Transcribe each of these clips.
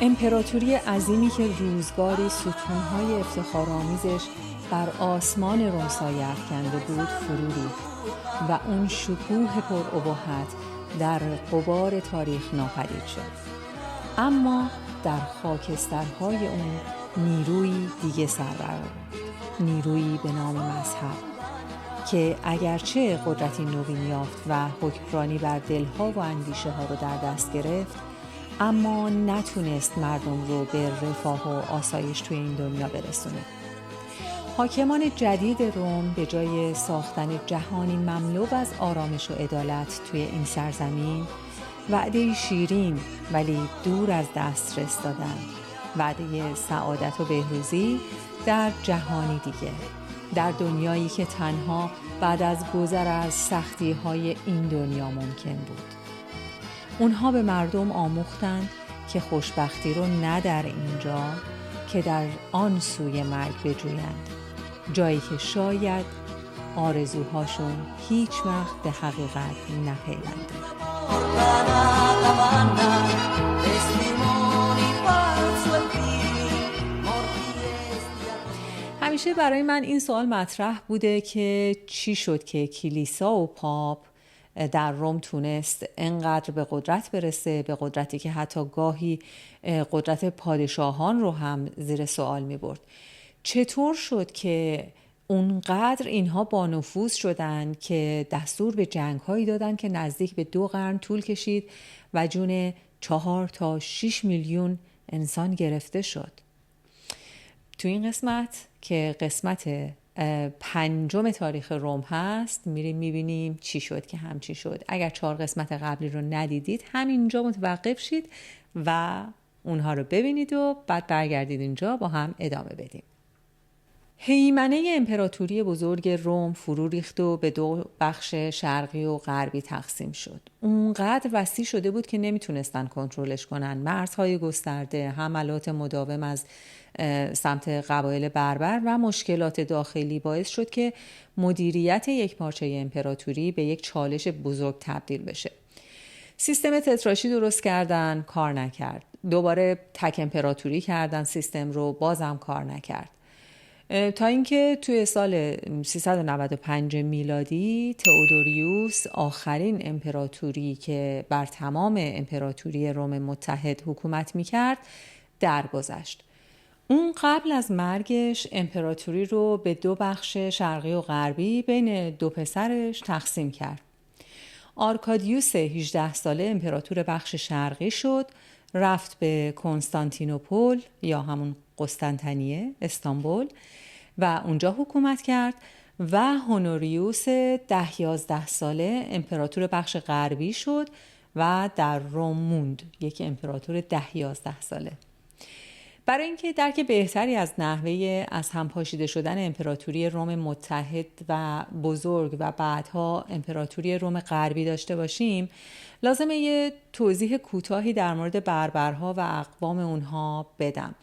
امپراتوری عظیمی که روزگاری ستونهای افتخارآمیزش بر آسمان روم سایه افکنده بود فرو ریخت و اون شکوه پرابهت در غبار تاریخ ناپدید شد. اما در خاکسترهای اون نیرویی دیگه سر برآورد، نیرویی به نام مذهب که اگرچه قدرتی نوین یافت و حکمرانی بر دلها و اندیشه ها رو در دست گرفت، اما نتونست مردم رو به رفاه و آسایش توی این دنیا برسونه. حاکمان جدید روم به جای ساختن جهانی مملو از آرامش و عدالت توی این سرزمین، وعده شیرین ولی دور از دسترس دادن، وعده سعادت و بهروزی در جهانی دیگه، در دنیایی که تنها بعد از گذر از سختی‌های این دنیا ممکن بود. اونها به مردم آموختند که خوشبختی رو نه در اینجا که در آن سوی مرگ بجویند، جایی که شاید آرزوهاشون هیچ وقت به حقیقت نپیونده. همیشه برای من این سوال مطرح بوده که چی شد که کلیسا و پاپ در روم تونست انقدر به قدرت برسه، به قدرتی که حتی گاهی قدرت پادشاهان رو هم زیر سوال می برد. چطور شد که اونقدر اینها با نفوذ شدن که دستور به جنگ‌هایی دادن که نزدیک به 2 قرن طول کشید و جون 4 تا 6 میلیون انسان گرفته شد؟ تو این قسمت که قسمت 5 تاریخ روم هست میریم میبینیم چی شد که همچی شد. اگر 4 قسمت قبلی رو ندیدید همینجا متوقف شید و اونها رو ببینید و بعد برگردید اینجا با هم ادامه بدیم. هیمنه امپراتوری بزرگ روم فرو ریخت و به 2 بخش شرقی و غربی تقسیم شد. اونقدر وسیع شده بود که نمیتونستن کنترلش کنن. مرزهای گسترده، حملات مداوم از سمت قبایل بربر و مشکلات داخلی باعث شد که مدیریت یک پارچه امپراتوری به یک چالش بزرگ تبدیل بشه. سیستم تتراشی درست کردن، کار نکرد. دوباره تک امپراتوری کردن سیستم رو، بازم کار نکرد. تا اینکه توی سال 395 میلادی تئودوریوس، آخرین امپراتوری که بر تمام امپراتوری روم متحد حکومت میکرد، درگذشت. اون قبل از مرگش امپراتوری رو به 2 بخش شرقی و غربی بین 2 پسرش تقسیم کرد. آرکادیوس 18 ساله امپراتور بخش شرقی شد، رفت به کنستانتینوپل یا همون قسطنطنیه، استانبول، و اونجا حکومت کرد و هونوریوس 10-11 ساله امپراتور بخش غربی شد و در روم موند، یک امپراتور 10-11 ساله. برای اینکه درک بهتری از نحوه از هم پاشیده شدن امپراتوری روم متحد و بزرگ و بعدها امپراتوری روم غربی داشته باشیم، لازمه یه توضیح کوتاهی در مورد بربرها و اقوام اونها بدم.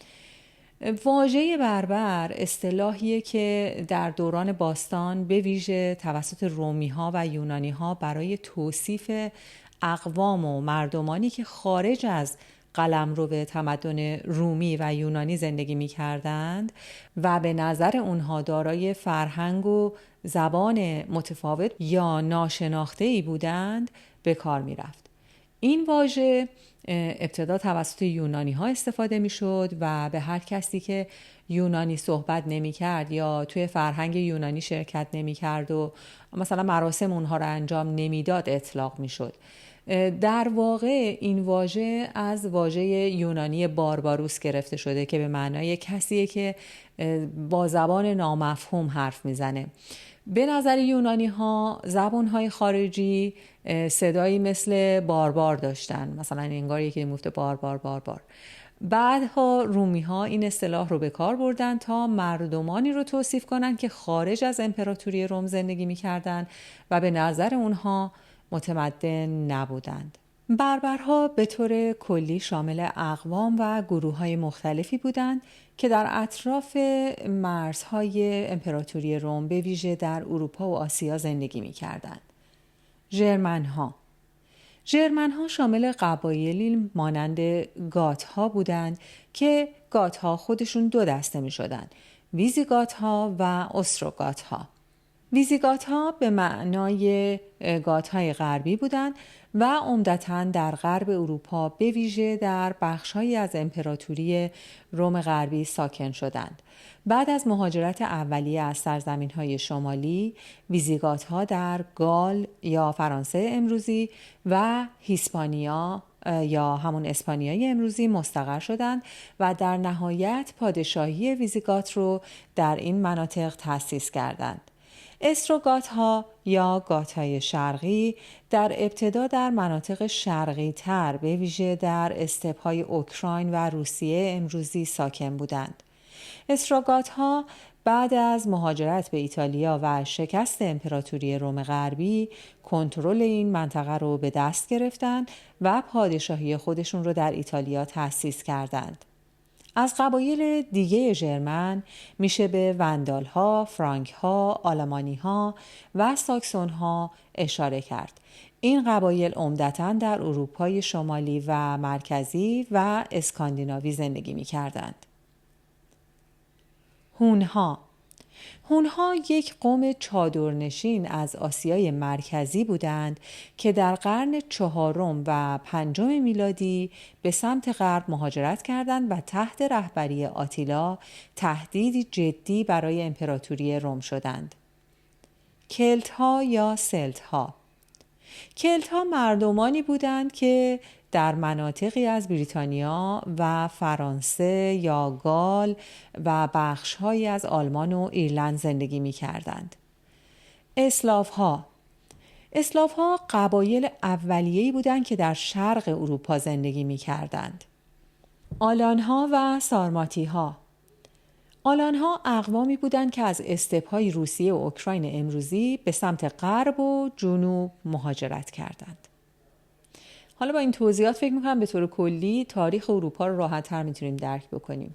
واژه بربر اصطلاحیه که در دوران باستان به ویژه توسط رومی‌ها و یونانی‌ها برای توصیف اقوام و مردمانی که خارج از قلمرو تمدن رومی و یونانی زندگی می‌کردند و به نظر اونها دارای فرهنگ و زبان متفاوت یا ناشناخته‌ای بودند به کار می‌رفت. این واژه ابتدا توسط یونانی‌ها استفاده می‌شد و به هر کسی که یونانی صحبت نمی‌کرد یا توی فرهنگ یونانی شرکت نمی‌کرد و مثلا مراسم اونها رو انجام نمیداد اطلاق می‌شد. در واقع این واژه از واژه یونانی بارباروس گرفته شده که به معنای کسیه که با زبان نامفهوم حرف میزنه. به نظر یونانی ها زبان های خارجی صدایی مثل باربار داشتن، مثلا انگار یکی میگفته باربار باربار. بعدها رومی ها این اصطلاح رو به کار بردن تا مردمانی رو توصیف کنن که خارج از امپراتوری روم زندگی میکردن و به نظر اونها متمدن نبودند. بربرها به طور کلی شامل اقوام و گروه‌های مختلفی بودند که در اطراف مرزهای امپراتوری روم به ویژه در اروپا و آسیا زندگی می‌کردند. ژرمن‌ها ژرمن‌ها شامل قبایلی مانند گات‌ها بودند که گات‌ها خودشون دو دسته می‌شدند: ویزیگات‌ها و استروگات‌ها. ویزیگات‌ها به معنای گات‌های غربی بودند و عمدتاً در غرب اروپا به ویژه در بخش‌هایی از امپراتوری روم غربی ساکن شدند. بعد از مهاجرت اولیه از سرزمین‌های شمالی، ویزیگات‌ها در گال یا فرانسه امروزی و هیسپانیا یا همون اسپانیای امروزی مستقر شدند و در نهایت پادشاهی ویزیگات رو در این مناطق تأسیس کردند. استروگات‌ها یا گات‌های شرقی در ابتدا در مناطق شرقی تر به ویژه در استپ‌های اوکراین و روسیه امروزی ساکن بودند. استروگات‌ها بعد از مهاجرت به ایتالیا و شکست امپراتوری روم غربی کنترل این منطقه رو به دست گرفتند و پادشاهی خودشون رو در ایتالیا تأسیس کردند. از قبایل دیگه ژرمن میشه به وندال‌ها، فرانک‌ها، آلمانی‌ها و ساکسون‌ها اشاره کرد. این قبایل عمدتاً در اروپای شمالی و مرکزی و اسکاندیناوی زندگی می‌کردند. هونها یک قوم چادرنشین از آسیای مرکزی بودند که در قرن 4 و 5 میلادی به سمت غرب مهاجرت کردند و تحت رهبری آتیلا تهدیدی جدی برای امپراتوری روم شدند. کلت‌ها یا سلت‌ها. کلت‌ها مردمانی بودند که در مناطقی از بریتانیا و فرانسه یا گال و بخش‌هایی از آلمان و ایرلند زندگی می‌کردند. اسلاف‌ها قبایل اولیه‌ای بودند که در شرق اروپا زندگی می‌کردند. آلان‌ها و سارماتی‌ها. آلان‌ها اقوامی بودند که از استپ‌های روسیه و اوکراین امروزی به سمت غرب و جنوب مهاجرت کردند. حالا با این توضیحات فکر می‌کنم به طور کلی تاریخ اروپا رو راحت‌تر می‌تونیم درک بکنیم.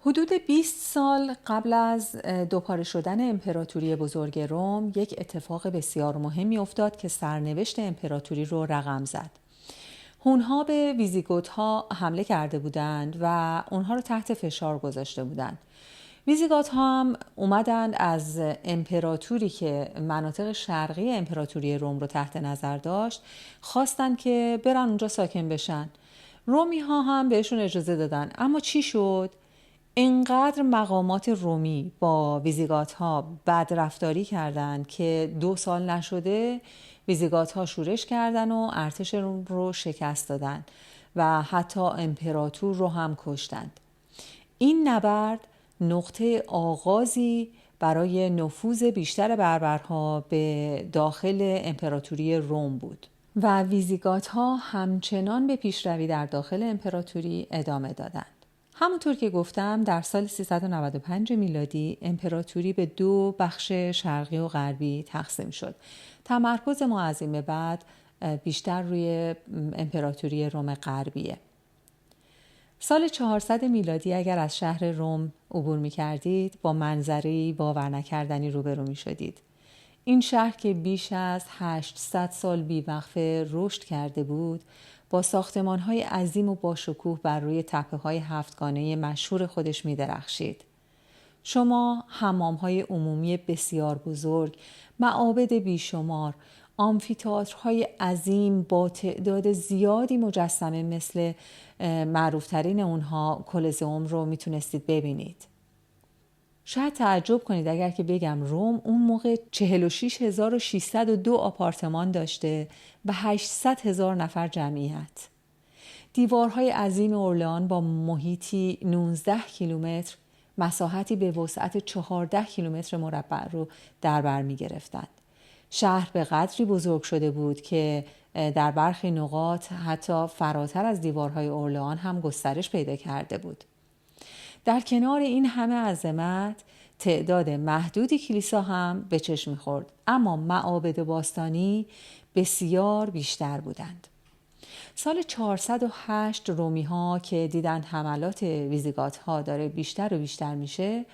حدود 20 سال قبل از دوپاره شدن امپراتوری بزرگ روم یک اتفاق بسیار مهمی افتاد که سرنوشت امپراتوری رو رقم زد. هونها به ویزیگوت‌ها حمله کرده بودند و اونها رو تحت فشار گذاشته بودند. ویزیگوت‌ها هم اومدند از امپراتوری که مناطق شرقی امپراتوری روم رو تحت نظر داشت خواستند که برن اونجا ساکن بشن. رومی‌ها هم بهشون اجازه دادن، اما چی شد؟ اینقدر مقامات رومی با ویزیگوت‌ها بدرفتاری کردند که 2 سال نشده ویزیگوت‌ها شورش کردن و ارتش روم رو شکست دادن و حتی امپراتور رو هم کشتند. این نبرد نقطه آغازی برای نفوذ بیشتر بربرها به داخل امپراتوری روم بود و ویزیگوت‌ها همچنان به پیشروی در داخل امپراتوری ادامه دادند. همونطور که گفتم در سال 395 میلادی امپراتوری به 2 بخش شرقی و غربی تقسیم شد. تمرکز ما از این به بعد بیشتر روی امپراتوری روم غربیه. سال 400 میلادی اگر از شهر روم عبور می کردید با منظری باور نکردنی روبرو می شدید. این شهر که بیش از 800 سال بیوقفه رشد کرده بود با ساختمان‌های عظیم و باشکوه بر روی تپه‌های 7گانه مشهور خودش می درخشید. شما حمام‌های عمومی بسیار بزرگ، معابد بیشمار، آمفی‌تئاترهای عظیم با تعداد زیادی مجسمه مثل معروفترین اونها کلزئوم رو میتونستید ببینید. شاید تعجب کنید اگر که بگم روم اون موقع 46602 آپارتمان داشته و 800,000 نفر جمعیت. دیوارهای عظیم اورلئان با محیطی 19 کیلومتر مساحتی به وسعت 14 کیلومتر مربع رو در بر می گرفتند. شهر به قدری بزرگ شده بود که در برخی نقاط حتی فراتر از دیوارهای اورلئان هم گسترش پیدا کرده بود. در کنار این همه عظمت تعداد محدودی کلیسا هم به چشم می‌خورد، اما معابد باستانی بسیار بیشتر بودند. سال 408 رومی‌ها که دیدند حملات ویزیگوت‌ها داره بیشتر و بیشتر میشه،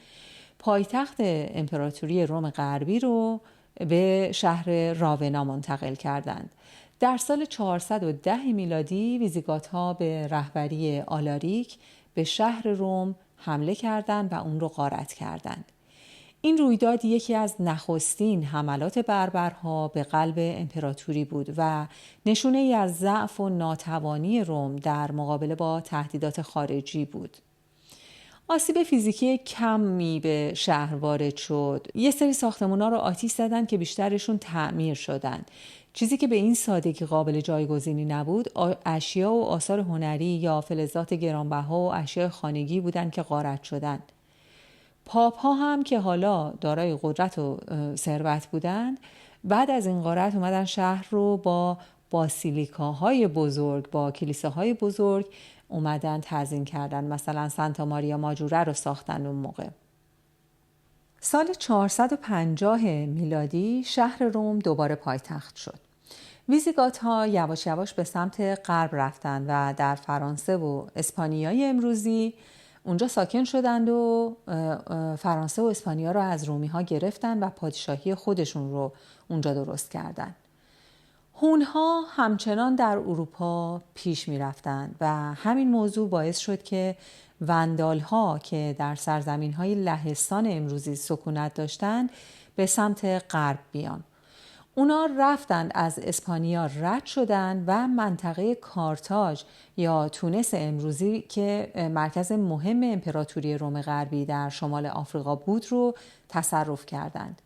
پایتخت امپراتوری روم غربی رو به شهر راونا منتقل کردند. در سال 410 میلادی ویزیگات‌ها به رهبری آلاریک به شهر روم حمله کردند و اون رو غارت کردند. این رویداد یکی از نخستین حملات بربرها به قلب امپراتوری بود و نشونه ای از ضعف و ناتوانی روم در مقابله با تهدیدات خارجی بود. آسیب فیزیکی کمی به شهر وارد شد. یه سری ساختمان‌ها رو آتش زدن که بیشترشون تعمیر شدن. چیزی که به این سادگی قابل جایگزینی نبود، اشیا و آثار هنری یا فلزات گرانبها و اشیاء خانگی بودن که غارت شدند. پاپ ها هم که حالا دارای قدرت و ثروت بودند، بعد از این غارت اومدن شهر رو با باسیلیکاهای بزرگ، با کلیساهای بزرگ اومدن تزیین کردن. مثلا سانتا ماریا ماجوره رو ساختن اون موقع. سال 450 میلادی شهر روم دوباره پایتخت شد. ویزیگات‌ها یواش یواش به سمت غرب رفتند و در فرانسه و اسپانیای امروزی اونجا ساکن شدند و فرانسه و اسپانیا رو از رومی‌ها گرفتن و پادشاهی خودشون رو اونجا درست کردند. هونها همچنان در اروپا پیش می رفتند و همین موضوع باعث شد که وندال‌ها که در سرزمین‌های لهستان امروزی سکونت داشتند به سمت غرب بیان. اونا رفتند از اسپانیا رد شدند و منطقه کارتاژ یا تونس امروزی که مرکز مهم امپراتوری روم غربی در شمال آفریقا بود رو تصرف کردند.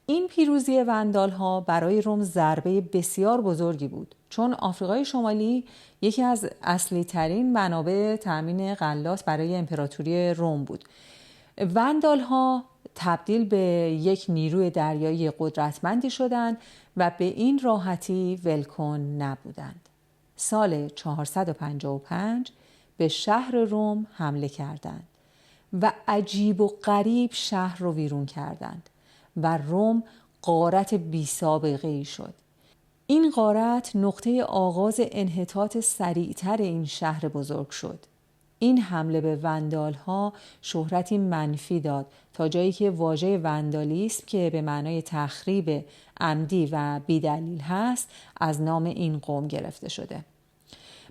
این پیروزی وندال‌ها برای روم ضربه بسیار بزرگی بود، چون آفریقای شمالی یکی از اصلی ترین منابع تأمین غلات برای امپراتوری روم بود. وندال‌ها تبدیل به یک نیروی دریایی قدرتمندی شدند و به این راحتی ولکن نبودند. سال 455 به شهر روم حمله کردند و عجیب و غریب شهر رو ویران کردند و روم غارت بی سابقه ای شد. این غارت نقطه آغاز انحطاط سریعتر این شهر بزرگ شد. این حمله به وندال‌ها شهرتی منفی داد تا جایی که واژه وندالیسم که به معنای تخریب عمدی و بی‌دلیل هست از نام این قوم گرفته شده.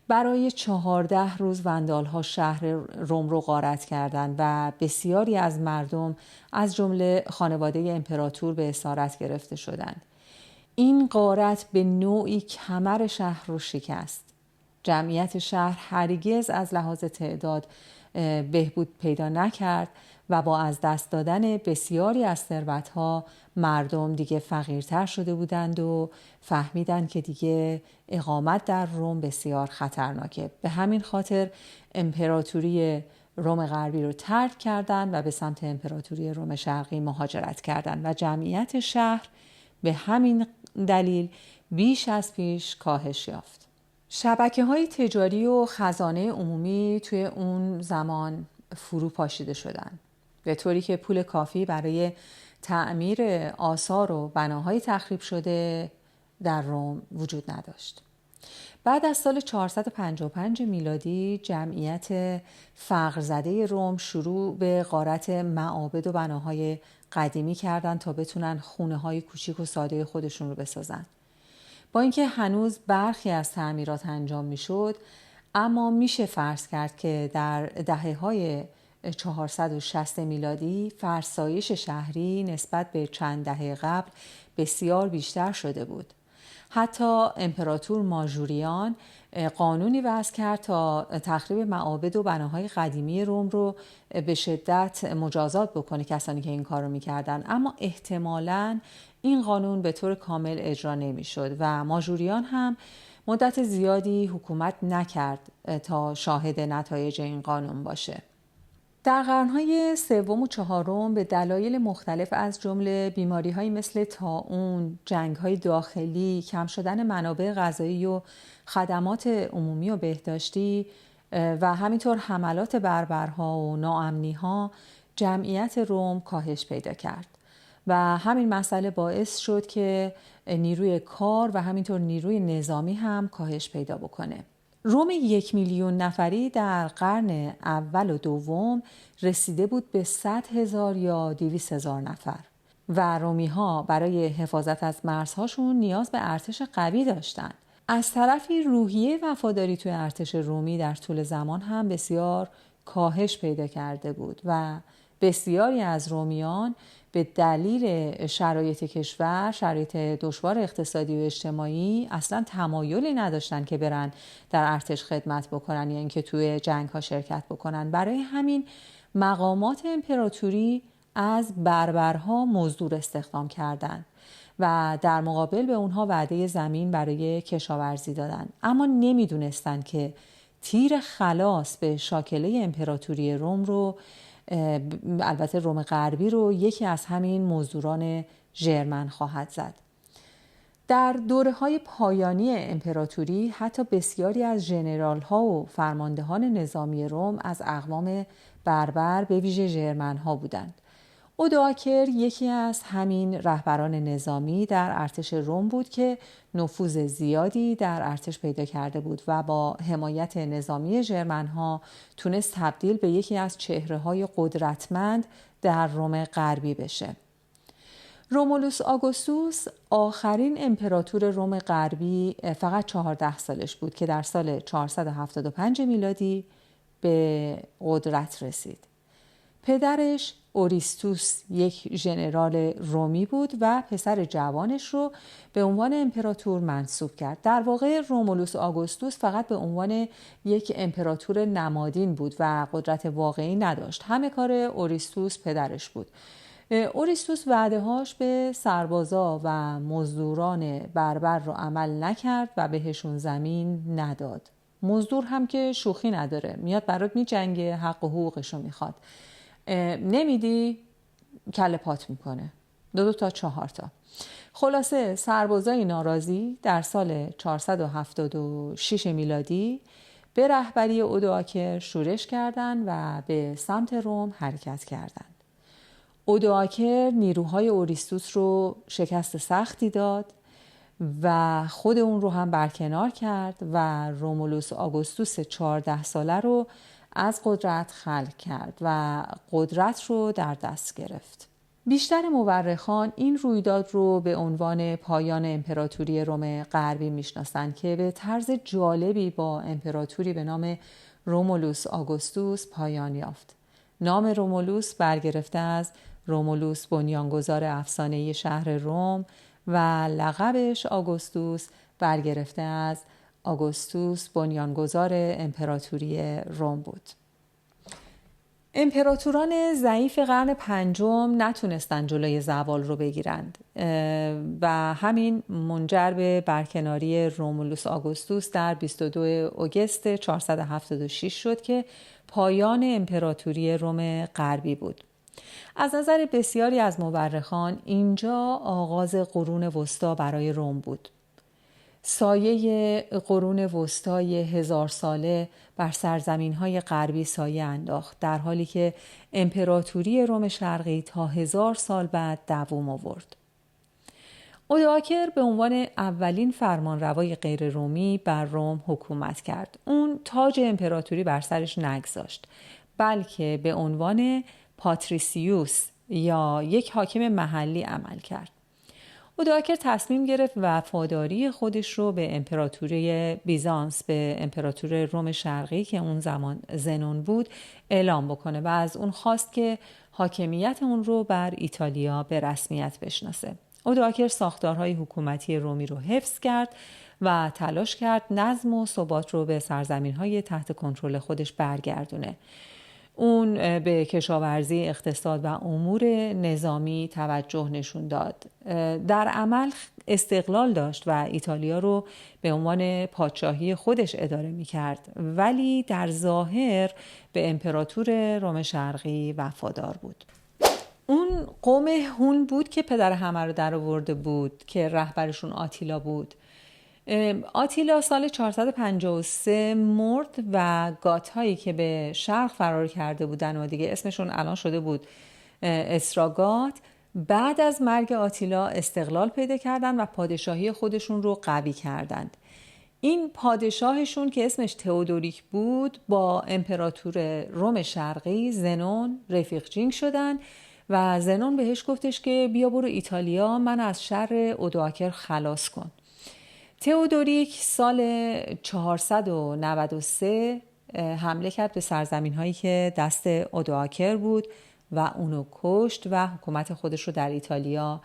برای 14 روز وندال‌ها شهر روم رو غارت کردند و بسیاری از مردم از جمله خانواده امپراتور به اسارت گرفته شدند. این غارت به نوعی کمر شهر رو شکست. جمعیت شهر هرگز از لحاظ تعداد بهبود پیدا نکرد و با از دست دادن بسیاری از ثروت‌ها مردم دیگه فقیرتر شده بودند و فهمیدند که دیگه اقامت در روم بسیار خطرناکه. به همین خاطر امپراتوری روم غربی رو ترک کردند و به سمت امپراتوری روم شرقی مهاجرت کردند و جمعیت شهر به همین دلیل بیش از پیش کاهش یافت. شبکه‌های تجاری و خزانه عمومی توی اون زمان فرو پاشیده شدند، به طوری که پول کافی برای تعمیر آثار و بناهای تخریب شده در روم وجود نداشت. بعد از سال 455 میلادی جمعیت فقرزده روم شروع به غارت معابد و بناهای قدیمی کردند تا بتونن خونه‌های کوچیک و ساده خودشون رو بسازن. با اینکه هنوز برخی از تعمیرات انجام میشد، اما میشه فرض کرد که در دهه‌های 460 میلادی فرسایش شهری نسبت به چند دهه قبل بسیار بیشتر شده بود. حتی امپراتور ماژوریان قانونی وضع کرد تا تخریب معابد و بناهای قدیمی روم رو به شدت مجازات بکنه کسانی که این کار رو میکردن، اما احتمالاً این قانون به طور کامل اجرا نمیشد و ماژوریان هم مدت زیادی حکومت نکرد تا شاهد نتایج این قانون باشه. در قرن‌های سوم و چهارم به دلایل مختلف از جمله بیماری‌هایی مثل طاعون، جنگ‌های داخلی، کم شدن منابع غذایی و خدمات عمومی و بهداشتی و همینطور حملات بربرها و ناامنی‌ها جمعیت روم کاهش پیدا کرد و همین مسئله باعث شد که نیروی کار و همینطور نیروی نظامی هم کاهش پیدا بکنه. روم 1,000,000 نفری در قرن اول و دوم رسیده بود به 100,000 یا 200,000 نفر و رومی‌ها برای حفاظت از مرزهاشون نیاز به ارتش قوی داشتند. از طرفی روحیه وفاداری توی ارتش رومی در طول زمان هم بسیار کاهش پیدا کرده بود و بسیاری از رومیان به دلیل شرایط کشور، شرایط دشوار اقتصادی و اجتماعی اصلا تمایلی نداشتن که برن در ارتش خدمت بکنن یا اینکه توی جنگ ها شرکت بکنن. برای همین مقامات امپراتوری از بربرها مزدور استخدام کردند و در مقابل به اونها وعده زمین برای کشاورزی دادن، اما نمیدونستن که تیر خلاص به شاکله امپراتوری روم رو، البته روم غربی رو، یکی از همین مزدوران ژرمن خواهد زد. در دوره‌های پایانی امپراتوری حتی بسیاری از ژنرال‌ها و فرماندهان نظامی روم از اقوام بربر به ویژه ژرمن‌ها بودند. اودواکر یکی از همین رهبران نظامی در ارتش روم بود که نفوذ زیادی در ارتش پیدا کرده بود و با حمایت نظامی ژرمن‌ها تونست تبدیل به یکی از چهره‌های قدرتمند در روم غربی بشه. رومولوس آگوستوس آخرین امپراتور روم غربی فقط 14 سالش بود که در سال 475 میلادی به قدرت رسید. پدرش اوریستوس یک ژنرال رومی بود و پسر جوانش رو به عنوان امپراتور منصوب کرد. در واقع رومولوس آگوستوس فقط به عنوان یک امپراتور نمادین بود و قدرت واقعی نداشت. همه کار اوریستوس پدرش بود. اوریستوس وعده‌هاش به سربازا و مزدوران بربر رو عمل نکرد و بهشون زمین نداد. مزدور هم که شوخی نداره، میاد برات میجنگه، حق و حقوقش رو میخواد. نمیدی کله پات میکنه. 2 تا 4 تا. خلاصه سربازای ناراضی در سال 476 میلادی به رهبری اودواکر شورش کردند و به سمت روم حرکت کردند. اودواکر نیروهای اوریستوس رو شکست سختی داد و خود اون رو هم برکنار کرد و رومولوس آگوستوس 14 ساله رو از قدرت خلع کرد و قدرت رو در دست گرفت. بیشتر مورخان این رویداد رو به عنوان پایان امپراتوری روم غربی میشناسند که به طرز جالبی با امپراتوری به نام رومولوس آگوستوس پایان یافت. نام رومولوس برگرفته از رومولوس بنیانگذار افسانه‌ای شهر روم و لقبش آگوستوس برگرفته از آگوستوس بنیانگذار امپراتوری روم بود. امپراتوران ضعیف قرن پنجم نتونستن جلوی زوال رو بگیرند و همین منجر به برکناری رومولوس آگوستوس در 22 اوگست 476 شد که پایان امپراتوری روم غربی بود. از نظر بسیاری از مورخان اینجا آغاز قرون وسطی برای روم بود. سایه قرون وسطی 1000 ساله بر سرزمین‌های غربی سایه انداخت، در حالی که امپراتوری روم شرقی تا 1000 سال بعد دوام آورد. اودواکر به عنوان اولین فرمانروای غیر رومی بر روم حکومت کرد. اون تاج امپراتوری بر سرش نگذاشت، بلکه به عنوان پاتریسیوس یا یک حاکم محلی عمل کرد. اودواکر تصمیم گرفت وفاداری خودش رو به امپراتوری بیزانس، به امپراتور روم شرقی که اون زمان زنون بود، اعلام بکنه و از اون خواست که حاکمیت اون رو بر ایتالیا به رسمیت بشناسه. اودواکر ساختارهای حکومتی رومی رو حفظ کرد و تلاش کرد نظم و ثبات رو به سرزمین‌های تحت کنترل خودش برگردونه. اون به کشاورزی، اقتصاد و امور نظامی توجه نشون داد. در عمل استقلال داشت و ایتالیا رو به عنوان پادشاهی خودش اداره می کرد، ولی در ظاهر به امپراتور روم شرقی وفادار بود. اون قوم هون بود که پدر همه رو در آورده بود که رهبرشون آتیلا بود. آتیلا سال 453 مرد و گات‌هایی که به شرق فرار کرده بودن و دیگه اسمشون الان شده بود استراگات، بعد از مرگ آتیلا استقلال پیدا کردن و پادشاهی خودشون رو قوی کردند. این پادشاهشون که اسمش تئودوریک بود با امپراتور روم شرقی زنون رفیق جینگ شدن و زنون بهش گفتش که بیا برو ایتالیا، من از شر اودواکر خلاص کن. تئودوریک سال 493 حمله کرد به سرزمین هایی که دست اودواکر بود و اونو کشت و حکومت خودش رو در ایتالیا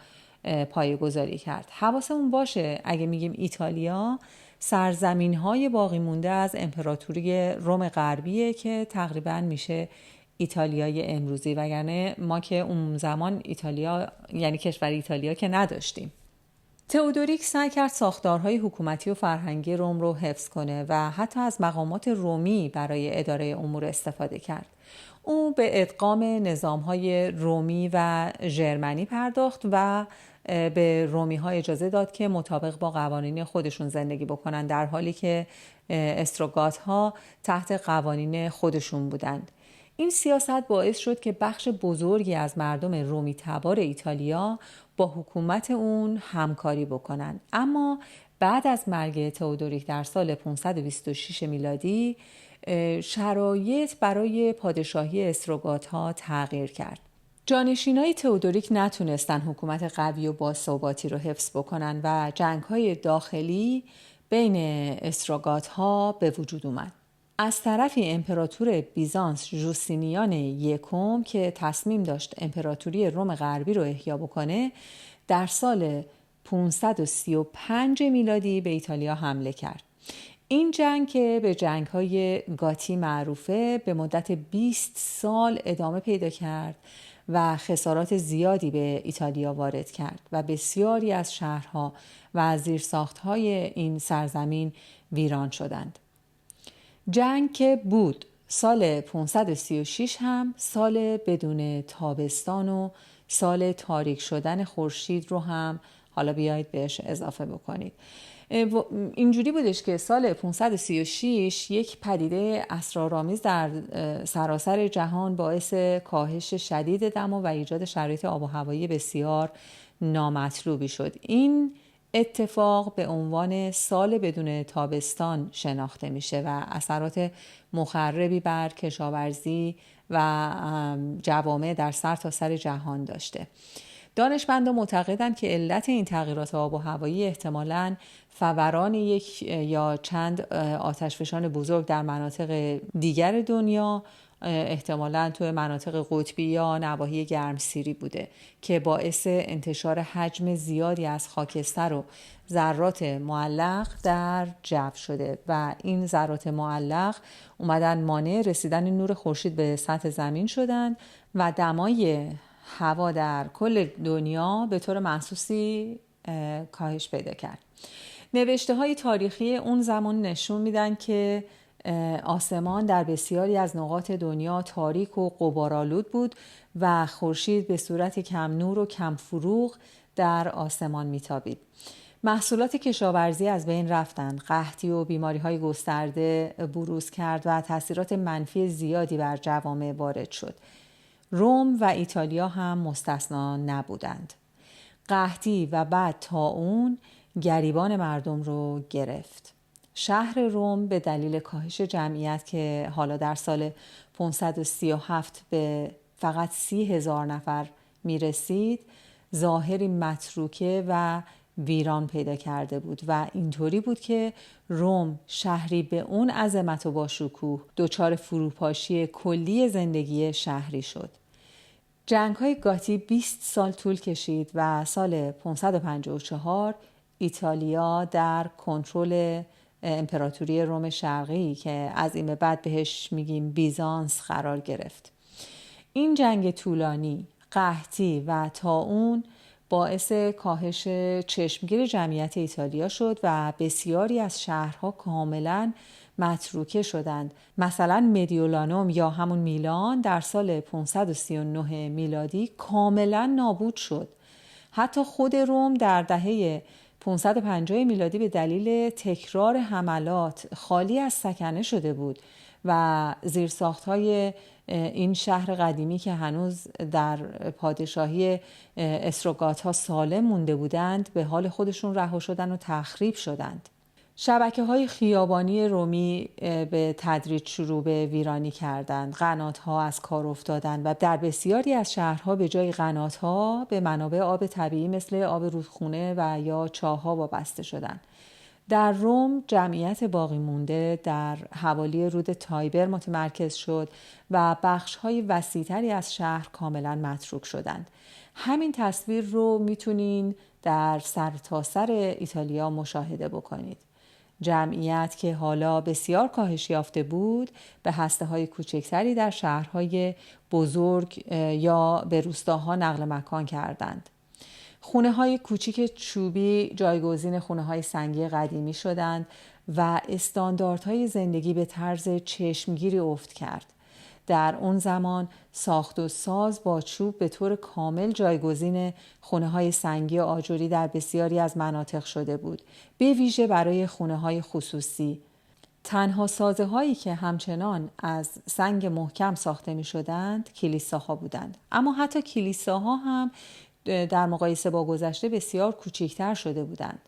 پایه‌گذاری کرد. حواسمون باشه اگه میگیم ایتالیا، سرزمین های باقی مونده از امپراتوری روم غربیه که تقریبا میشه ایتالیای امروزی، وگرنه ما که اون زمان ایتالیا یعنی کشور ایتالیا که نداشتیم. تئودوریک سعی کرد ساختارهای حکومتی و فرهنگی روم رو حفظ کنه و حتی از مقامات رومی برای اداره امور استفاده کرد. او به ادغام نظامهای رومی و ژرمنی پرداخت و به رومی‌ها اجازه داد که مطابق با قوانین خودشون زندگی بکنن، در حالی که استروگات‌ها تحت قوانین خودشون بودند. این سیاست باعث شد که بخش بزرگی از مردم رومی تبار ایتالیا با حکومت اون همکاری بکنن. اما بعد از مرگ تئودوریک در سال 526 میلادی شرایط برای پادشاهی استروگات‌ها تغییر کرد. جانشینای تئودوریک نتونستن حکومت قوی و باثباتی رو حفظ بکنن و جنگ‌های داخلی بین استروگات‌ها به وجود اومد. از طرفی امپراتور بیزانس جوستینیان یکم که تصمیم داشت امپراتوری روم غربی رو احیا بکنه، در سال 535 میلادی به ایتالیا حمله کرد. این جنگ که به جنگ‌های گاتی معروفه به مدت 20 سال ادامه پیدا کرد و خسارات زیادی به ایتالیا وارد کرد و بسیاری از شهرها و زیرساخت‌های این سرزمین ویران شدند. جنگ که بود سال 536 هم سال بدون تابستان و سال تاریک شدن خورشید رو هم حالا بیایید بهش اضافه بکنید. اینجوری بودش که سال 536 یک پدیده اسرارآمیز در سراسر جهان باعث کاهش شدید دم و ایجاد شرایط آب و هوایی بسیار نامطلوبی شد. این اتفاق به عنوان سال بدون تابستان شناخته میشه و اثرات مخربی بر کشاورزی و جوامع در سرتاسر جهان داشته. دانشمندان معتقدند که علت این تغییرات آب و هوایی احتمالاً فوران یک یا چند آتشفشان بزرگ در مناطق دیگر دنیا، احتمالاً توی مناطق قطبی یا نواحی گرمسیری بوده که باعث انتشار حجم زیادی از خاکستر و ذرات معلق در جو شده و این ذرات معلق اومدن مانع رسیدن نور خورشید به سطح زمین شدن و دمای هوا در کل دنیا به طور محسوسی کاهش پیدا کرد. نوشته های تاریخی اون زمان نشون میدن که آسمان در بسیاری از نقاط دنیا تاریک و غبارآلود بود و خورشید به صورت کم نور و کم فروغ در آسمان میتابید. محصولات کشاورزی از بین رفتند، قحطی و بیماری‌های گسترده بروز کرد و تاثیرات منفی زیادی بر جوامع وارد شد. روم و ایتالیا هم مستثنا نبودند. قحطی و بعد طاعون گریبان مردم رو گرفت. شهر روم به دلیل کاهش جمعیت که حالا در سال 537 به فقط 30,000 نفر می رسید، ظاهری متروکه و ویران پیدا کرده بود و اینطوری بود که روم شهری به اون عظمت و با شکوه دچار فروپاشی کلی زندگی شهری شد. جنگ‌های گاتی 20 سال طول کشید و سال 554 ایتالیا در کنترل امپراتوری روم شرقی که از این به بعد بهش میگیم بیزانس قرار گرفت. این جنگ طولانی، قحطی و طاعون باعث کاهش چشمگیر جمعیت ایتالیا شد و بسیاری از شهرها کاملاً متروکه شدند. مثلا مدیولانوم یا همون میلان در سال 539 میلادی کاملا نابود شد. حتی خود روم در دهه 550 میلادی به دلیل تکرار حملات خالی از سکنه شده بود و زیرساخت‌های این شهر قدیمی که هنوز در پادشاهی استروگات‌ها سالم مونده بودند به حال خودشون رها شدند و تخریب شدند. شبکه‌های خیابانی رومی به تدریج شروع به ویرانی کردند. قنات‌ها از کار افتادند و در بسیاری از شهرها به جای قنات‌ها به منابع آب طبیعی مثل آب رودخانه و یا چاه‌ها وابسته شدند. در روم جمعیت باقی مونده در حوالی رود تایبر متمرکز شد و بخش‌های وسیع‌تری از شهر کاملاً متروک شدند. همین تصویر رو میتونین در سرتاسر ایتالیا مشاهده بکنید. جمعیت که حالا بسیار کاهش یافته بود به هسته‌های کوچکتری در شهرهای بزرگ یا به روستاها نقل مکان کردند. خونه‌های کوچیک چوبی جایگزین خونه‌های سنگی قدیمی شدند و استانداردهای زندگی به طرز چشمگیری افت کرد. در اون زمان ساخت و ساز با چوب به طور کامل جایگزین خونه‌های سنگی و آجری در بسیاری از مناطق شده بود، به ویژه برای خونه‌های خصوصی. تنها سازه‌هایی که همچنان از سنگ محکم ساخته می‌شدند کلیساها بودند، اما حتی کلیساها هم در مقایسه با گذشته بسیار کوچکتر شده بودند.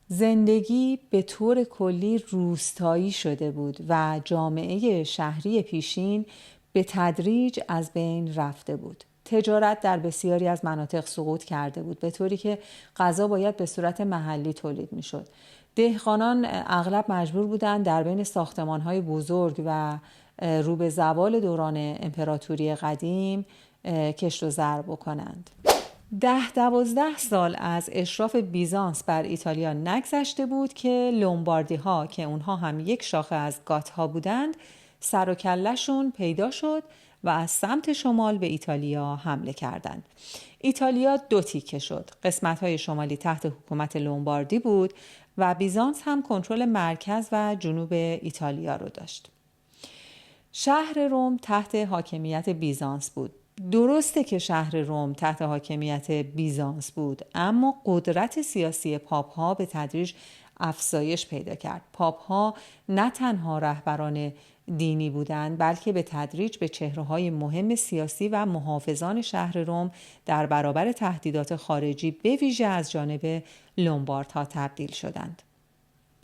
زندگی به طور کلی روستایی شده بود و جامعه شهری پیشین به تدریج از بین رفته بود. تجارت در بسیاری از مناطق سقوط کرده بود، به طوری که غذا باید به صورت محلی تولید می شد. دهقانان اغلب مجبور بودند در بین ساختمان‌های بزرگ و رو به زوال دوران امپراتوری قدیم کشت و زرع بکنند. 10-12 سال از اشراف بیزانس بر ایتالیا نگذشته بود که لومباردی ها که اونها هم یک شاخه از گات ها بودند سر و کله‌شون پیدا شد و از سمت شمال به ایتالیا حمله کردند. ایتالیا دو تیکه شد. قسمت‌های شمالی تحت حکومت لومباردی بود و بیزانس هم کنترل مرکز و جنوب ایتالیا رو داشت. شهر روم تحت حاکمیت بیزانس بود. درسته که شهر روم تحت حاکمیت بیزانس بود، اما قدرت سیاسی پاپ ها به تدریج افزایش پیدا کرد. پاپ ها نه تنها رهبران دینی بودند، بلکه به تدریج به چهره‌های مهم سیاسی و محافظان شهر روم در برابر تهدیدات خارجی به ویژه از جانب لومباردها تبدیل شدند.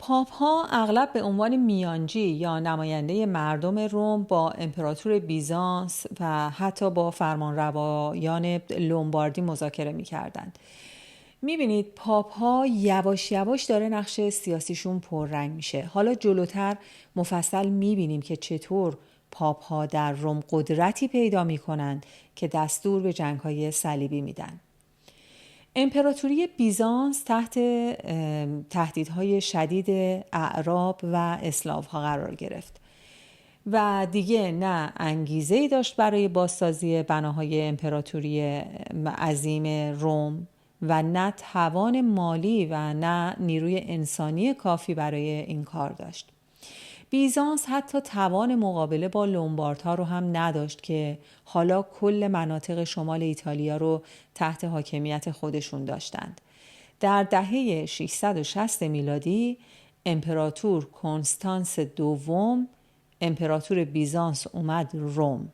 پاپ ها اغلب به عنوان میانجی یا نماینده مردم روم با امپراتور بیزانس و حتی با فرمانروایان لومباردی مذاکره می کردند. می بینید پاپ ها یواش یواش داره نقش سیاسیشون پررنگ میشه. حالا جلوتر مفصل می بینیم که چطور پاپ ها در روم قدرتی پیدا می کنند که دستور به جنگ های صلیبی میدن. امپراتوری بیزانس تحت تهدیدهای شدید اعراب و اسلاوها قرار گرفت و دیگه نه انگیزه‌ای داشت برای بازسازی بناهای امپراتوری عظیم روم و نه توان مالی و نه نیروی انسانی کافی برای این کار داشت. بیزانس حتی توان مقابله با لومباردها رو هم نداشت که حالا کل مناطق شمال ایتالیا رو تحت حاکمیت خودشون داشتند. در دهه 660 میلادی امپراتور کنستانس دوم امپراتور بیزانس اومد روم.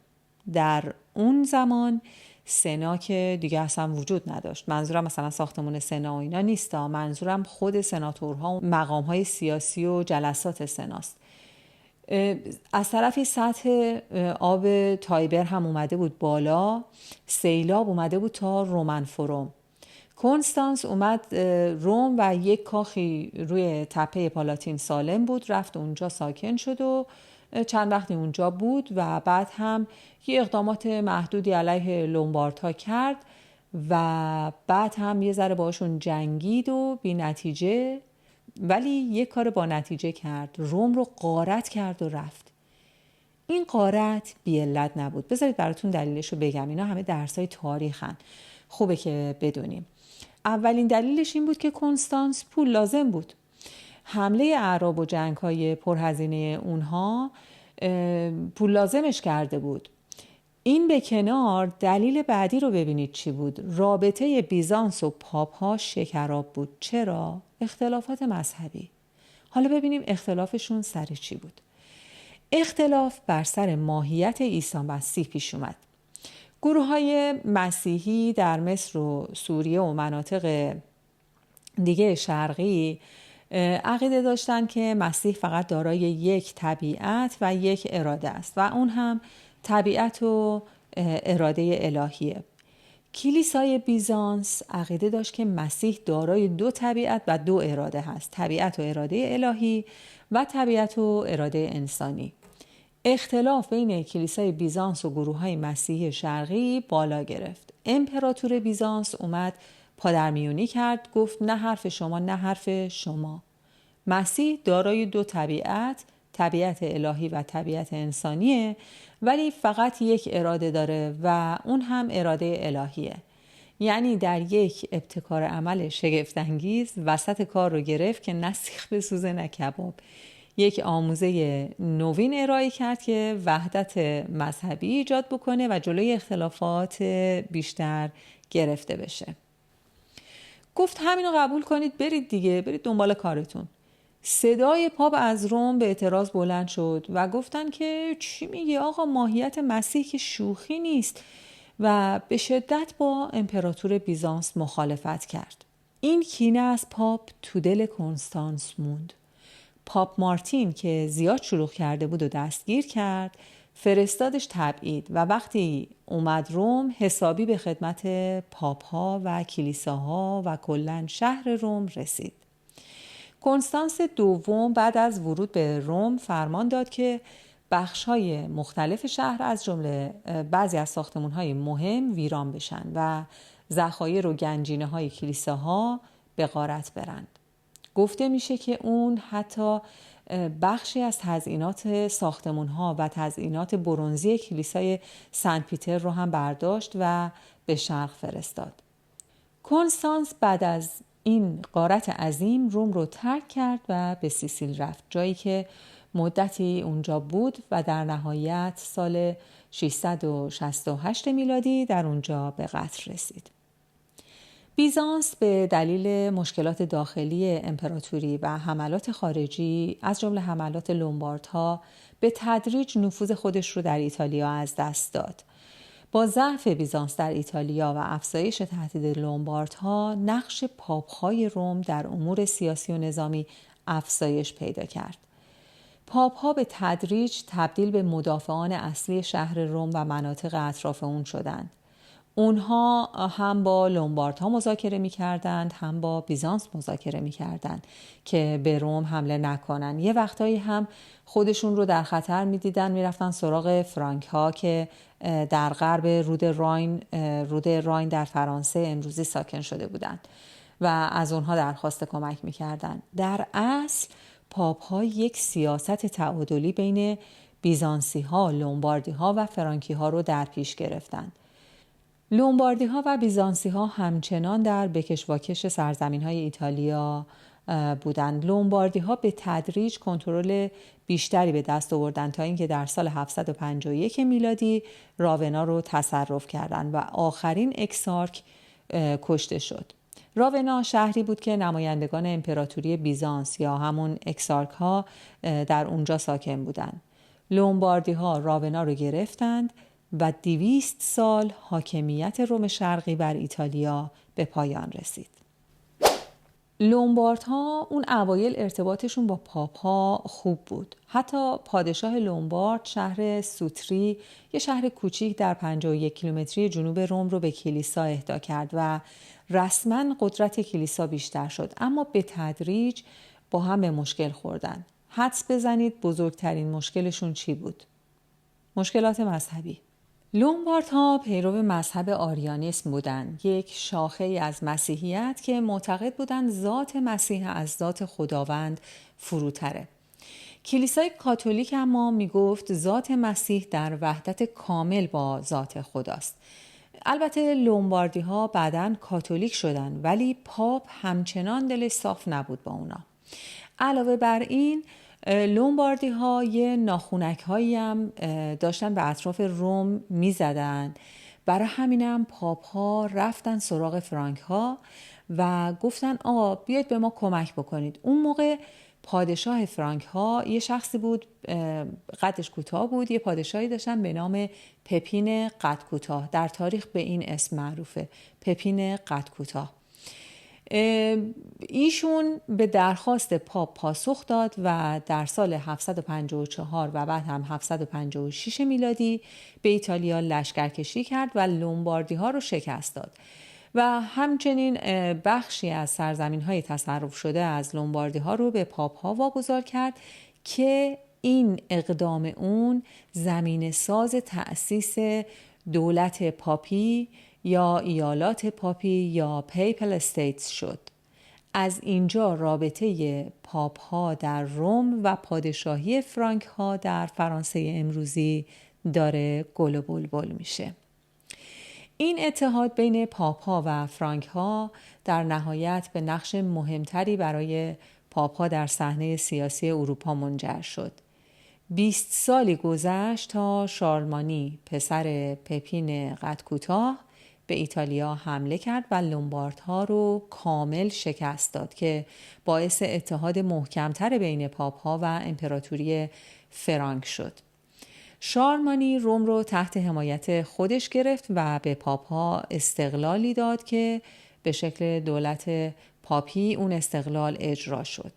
در اون زمان سنا که دیگه اصلا وجود نداشت. منظورم مثلا ساختمون سنا و اینا نیست، منظورم خود سناتورها و مقامهای سیاسی و جلسات سناست. از طرفی سطح آب تایبر هم اومده بود بالا، سیلاب اومده بود تا رومنفروم. کنستانس اومد روم و یک کاخی روی تپه پالاتین سالم بود، رفت اونجا ساکن شد و چند وقتی اونجا بود و بعد هم یه اقدامات محدودی علیه لومباردها کرد و بعد هم یه ذره باشون جنگید و بی نتیجه، ولی یک کار با نتیجه کرد. روم رو غارت کرد و رفت. این غارت بی علت نبود. بذارید براتون دلیلش رو بگم. اینا همه درسای تاریخن، خوبه که بدونیم. اولین دلیلش این بود که کنستانس پول لازم بود. حمله اعراب و جنگ‌های پرهزینه اونها پول لازمش کرده بود. این به کنار، دلیل بعدی رو ببینید چی بود. رابطه بیزانس و پاپ ها شکراب بود. چرا؟ اختلافات مذهبی. حالا ببینیم اختلافشون سر چی بود. اختلاف بر سر ماهیت عیسی مسیح پیش اومد. گروه های مسیحی در مصر و سوریه و مناطق دیگه شرقی عقیده داشتن که مسیح فقط دارای یک طبیعت و یک اراده است و اون هم طبیعت و اراده الهیه. کلیسای بیزانس عقیده داشت که مسیح دارای دو طبیعت و دو اراده هست، طبیعت و اراده الهی و طبیعت و اراده انسانی. اختلاف بین کلیسای بیزانس و گروه‌های مسیحی شرقی بالا گرفت. امپراتور بیزانس اومد پادرمیونی کرد، گفت نه حرف شما نه حرف شما. مسیح دارای دو طبیعت، طبیعت الهی و طبیعت انسانیه، ولی فقط یک اراده داره و اون هم اراده الهیه. یعنی در یک ابتکار عمل شگفت‌انگیز وسط کار رو گرفت که نه سیخ بسوزه نه کباب. یک آموزه نوین ارائه کرد که وحدت مذهبی ایجاد بکنه و جلوی اختلافات بیشتر گرفته بشه. گفت همینو قبول کنید، برید دیگه، برید دنبال کارتون. صدای پاپ از روم به اعتراض بلند شد و گفتن که چی میگه آقا، ماهیت مسیح که شوخی نیست، و به شدت با امپراتور بیزانس مخالفت کرد. این کینه از پاپ تو دل کنستانس موند. پاپ مارتین که زیاد شلوغ کرده بود و دستگیر کرد، فرستادش تبعید و وقتی اومد روم حسابی به خدمت پاپ ها و کلیساها و کلاً شهر روم رسید. کنستانس دوم بعد از ورود به روم فرمان داد که بخش‌های مختلف شهر از جمله بعضی از ساختمان‌های مهم ویران بشن و ذخایر و گنجینه‌های کلیساها به غارت برند. گفته میشه که اون حتی بخشی از تزیینات ساختمان‌ها و تزیینات برنزی کلیسای سنت پیتر رو هم برداشت و به شرق فرستاد. کنستانس بعد از این غارت عظیم روم رو ترک کرد و به سیسیل رفت، جایی که مدتی اونجا بود و در نهایت سال 668 میلادی در اونجا به قتل رسید. بیزانس به دلیل مشکلات داخلی امپراتوری و حملات خارجی از جمله حملات لومباردها به تدریج نفوذ خودش رو در ایتالیا از دست داد. با ضعف بیزانس در ایتالیا و افزایش تهدید لومباردها، نقش پاپ‌های روم در امور سیاسی و نظامی افزایش پیدا کرد. پاپ‌ها به تدریج تبدیل به مدافعان اصلی شهر روم و مناطق اطراف اون شدند. اونها هم با لومباردها مذاکره می‌کردند، هم با بیزانس مذاکره می‌کردند که به روم حمله نکنن. یه وقتایی هم خودشون رو در خطر می‌دیدن، می‌رفتن سراغ فرانک‌ها که در غرب رود راین در فرانسه امروزی ساکن شده بودند و از اونها درخواست کمک می‌کردند. در اصل پاپ‌ها یک سیاست تعادلی بین بیزانسی‌ها، لومباردی‌ها و فرانکی‌ها رو در پیش گرفتند. لومباردی‌ها و بیزانسی‌ها همچنان در بکش-واکش سرزمین‌های ایتالیا بودند. لومباردی‌ها به تدریج کنترل بیشتری به دست آوردند تا اینکه در سال 751 میلادی راونا رو تصرف کردند و آخرین اکسارک کشته شد. راونا شهری بود که نمایندگان امپراتوری بیزانس یا همون اکسارک‌ها در اونجا ساکن بودند. لومباردی‌ها راونا رو گرفتند و 200 سال حاکمیت روم شرقی بر ایتالیا به پایان رسید. لومباردها اون اوایل ارتباطشون با پاپ‌ها خوب بود. حتی پادشاه لومبارد شهر سوتری، یه شهر کوچیک در 51 کیلومتری جنوب روم رو به کلیسا اهدا کرد و رسما قدرت کلیسا بیشتر شد، اما به تدریج با هم به مشکل خوردن. حدس بزنید بزرگترین مشکلشون چی بود؟ مشکلات مذهبی. لومباردها پیرو مذهب آریانیسم بودند، یک شاخه از مسیحیت که معتقد بودند ذات مسیح از ذات خداوند فروتره. کلیسای کاتولیک اما میگفت ذات مسیح در وحدت کامل با ذات خداست. البته لومباردی ها بعداً کاتولیک شدند، ولی پاپ همچنان دلش صاف نبود با اونا. علاوه بر این لومباردی ها یه ناخونک هایی هم داشتن به اطراف روم می زدن. برای همینم پاپ ها رفتن سراغ فرانک ها و گفتن آقا بیاید به ما کمک بکنید. اون موقع پادشاه فرانک ها یه شخصی بود، قدش کوتاه بود، یه پادشاهی داشتن به نام پپین قد کوتاه. در تاریخ به این اسم معروفه، پپین قد کوتاه. ایشون به درخواست پاپ پاسخ داد و در سال 754 و بعد هم 756 میلادی به ایتالیا لشکرکشی کرد و لومباردی ها رو شکست داد و همچنین بخشی از سرزمین های تصرف شده از لومباردی ها رو به پاپ ها واگذار کرد که این اقدام اون زمین ساز تأسیس دولت پاپی یا ایالات پاپی یا پیپل استیتس شد. از اینجا رابطه پاپ ها در روم و پادشاهی فرانک ها در فرانسه امروزی داره گل و بلبل میشه. این اتحاد بین پاپ ها و فرانک ها در نهایت به نقش مهمتری برای پاپ ها در صحنه سیاسی اروپا منجر شد. 20 سالی گذشت تا شارلمانی پسر پپین قد کوتاه به ایتالیا حمله کرد و لومباردها رو کامل شکست داد که باعث اتحاد محکمتر بین پاپ ها و امپراتوری فرانک شد. شارلمانی روم رو تحت حمایت خودش گرفت و به پاپ ها استقلالی داد که به شکل دولت پاپی اون استقلال اجرا شد.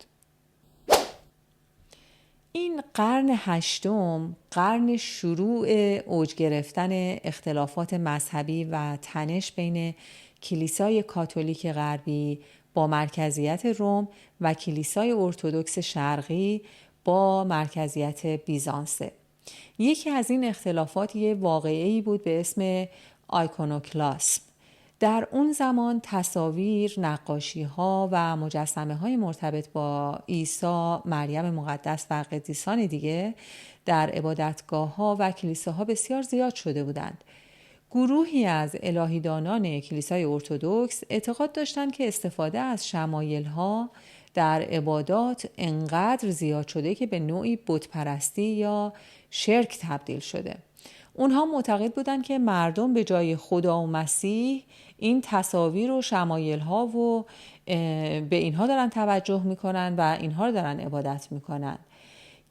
این قرن هشتم قرن شروع اوج گرفتن اختلافات مذهبی و تنش بین کلیسای کاتولیک غربی با مرکزیت روم و کلیسای ارتدوکس شرقی با مرکزیت بیزانسه. یکی از این اختلافات یه واقعه‌ای بود به اسم آیکونوکلاسم. در اون زمان تصاویر، نقاشی‌ها و مجسمه‌های مرتبط با عیسی، مریم مقدس و قدیسان دیگه در عبادتگاه‌ها و کلیساها بسیار زیاد شده بودند. گروهی از الهیدانان کلیسای ارتدوکس اعتقاد داشتند که استفاده از شمایل‌ها در عبادات انقدر زیاد شده که به نوعی بتپرستی یا شرک تبدیل شده. اونها معتقد بودند که مردم به جای خدا و مسیح این تصاویر و شمایل‌ها و به اینها دارن توجه میکنن و اینها رو دارن عبادت میکنن.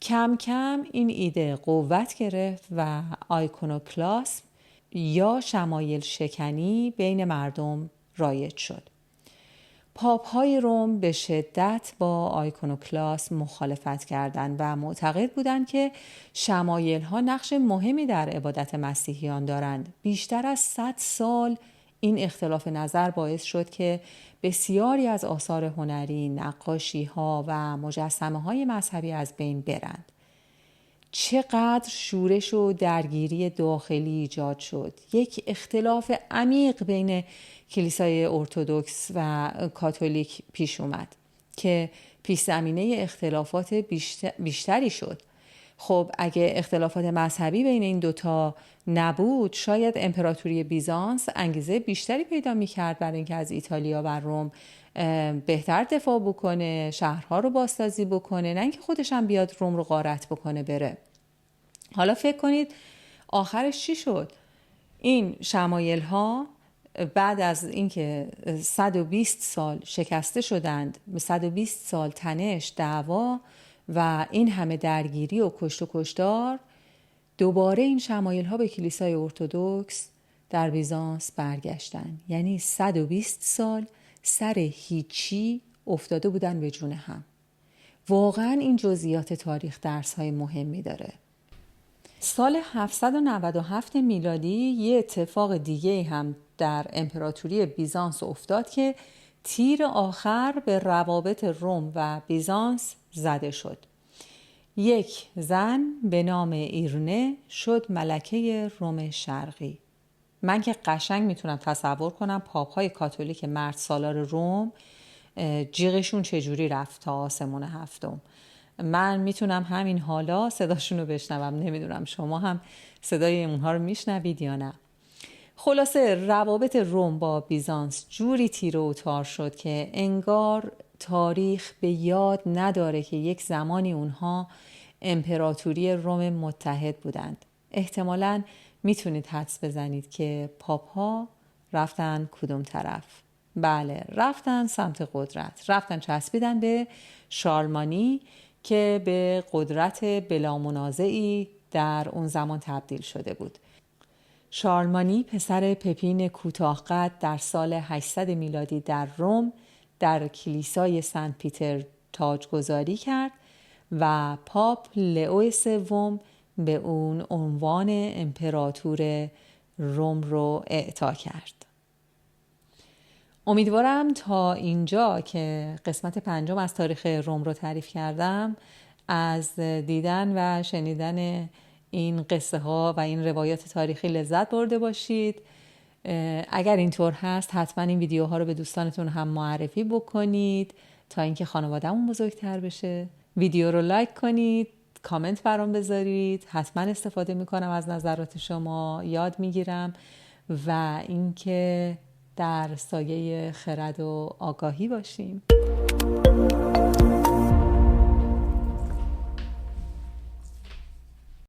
کم کم این ایده قوت گرفت و آیکونوکلاسم یا شمایل شکنی بین مردم رایج شد. پاپ های روم به شدت با آیکونوکلاسم مخالفت کردند و معتقد بودند که شمایل ها نقش مهمی در عبادت مسیحیان دارند. بیشتر از 100 سال این اختلاف نظر باعث شد که بسیاری از آثار هنری، نقاشی ها و مجسمه های مذهبی از بین برند. چقدر شورش و درگیری داخلی ایجاد شد. یک اختلاف عمیق بین کلیسای ارتدوکس و کاتولیک پیش اومد که پیش زمینه اختلافات بیشتری شد. خب اگه اختلافات مذهبی بین این دوتا نبود، شاید امپراتوری بیزانس انگیزه بیشتری پیدا می‌کرد برای اینکه از ایتالیا و روم بهتر دفاع بکنه، شهرها رو بازسازی بکنه، نه اینکه خودش هم بیاد روم رو غارت بکنه بره. حالا فکر کنید آخرش چی شد؟ این شمایل ها بعد از اینکه 120 سال شکسته شدند، 120 سال تنش، دعوا و این همه درگیری و کشت و کشتار، دوباره این شمایل ها به کلیسای ارتدوکس در بیزانس برگشتن. یعنی 120 سال سر هیچی افتاده بودن به جون هم. واقعا این جزئیات تاریخ درس های مهمی داره. سال 797 میلادی یه اتفاق دیگه هم در امپراتوری بیزانس افتاد که تیر آخر به روابط روم و بیزانس زده شد. یک زن به نام ایرنه شد ملکه روم شرقی. من که قشنگ میتونم تصور کنم پاپ‌های کاتولیک مرد سالار روم جیغشون چجوری رفت تا آسمون هفتم. من میتونم همین حالا صداشون رو بشنوم. نمیدونم شما هم صدای اونها رو میشنوید یا نه. خلاصه روابط روم با بیزانس جوری تیر و تار شد که انگار تاریخ به یاد نداره که یک زمانی اونها امپراتوری روم متحد بودند. احتمالاً میتونید حدس بزنید که پاپ ها رفتن کدوم طرف. بله، رفتن سمت قدرت. رفتن چسبیدن به شارلمانی که به قدرت بلا منازعی در اون زمان تبدیل شده بود. شارلمانی پسر پپین کوتاه قد در سال 800 میلادی در روم در کلیسای سنت پیتر تاجگذاری کرد و پاپ لئو سوم به اون عنوان امپراتور روم رو اعطا کرد. امیدوارم تا اینجا که قسمت 5 از تاریخ روم رو تعریف کردم از دیدن و شنیدن این قصه ها و این روایات تاریخی لذت برده باشید. اگر اینطور هست حتما این ویدیوها رو به دوستانتون هم معرفی بکنید تا اینکه خانواده‌مون بزرگتر بشه. ویدیو رو لایک کنید، کامنت برام بذارید، حتما استفاده میکنم از نظرات شما، یاد میگیرم و اینکه در سایه خرد و آگاهی باشیم.